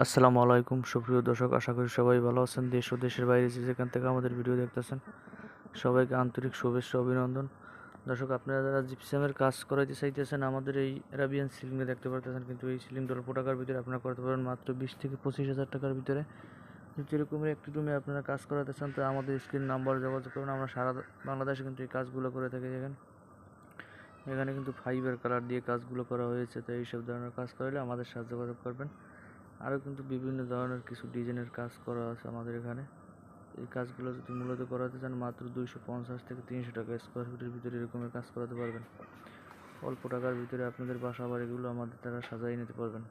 আসসালামু আলাইকুম সুপ্রিয় দর্শক, আশা করি সবাই ভালো আছেন। দেশ ও দেশের বাইরে যে যেখান থেকে আমাদের ভিডিও দেখতেছেন সবাইকে আন্তরিক শুভেচ্ছা অভিনন্দন। দর্শক, আপনারা যারা জিপসামের কাজ করাইতে চাইতেছেন, আমাদের এই অ্যারাবিয়ান সিলিংয়ে দেখতে পারতেছেন, কিন্তু এই সিলিং অল্প টাকার ভিতরে আপনারা করতে পারবেন মাত্র 20 থেকে 25 হাজার টাকার ভিতরে। যদি এরকমের একটি রুমে আপনারা কাজ করাতে চান, তো আমাদের স্ক্রিন নাম্বার যোগাযোগ করবেন। আমরা সারা বাংলাদেশে কিন্তু এই কাজগুলো করে থাকি। দেখেন, এখানে কিন্তু ফাইবার কালার দিয়ে কাজগুলো করা হয়েছে। তো এইসব ধরনের কাজ করলে আমাদের সাথে যোগাযোগ করবেন। আরও কিন্তু বিভিন্ন ধরনের কিছু ডিজাইনের কাজ করা আছে আমাদের এখানে। এই কাজগুলো যদি মূলত করাতে চান, মাত্র 250 থেকে 300 টাকা স্কোয়ার ফিটের ভিতরে এরকমের কাজ করাতে পারবেন। অল্প টাকার ভিতরে আপনাদের বাসা বাড়িগুলো আমাদের দ্বারা সাজাই নিতে পারবেন।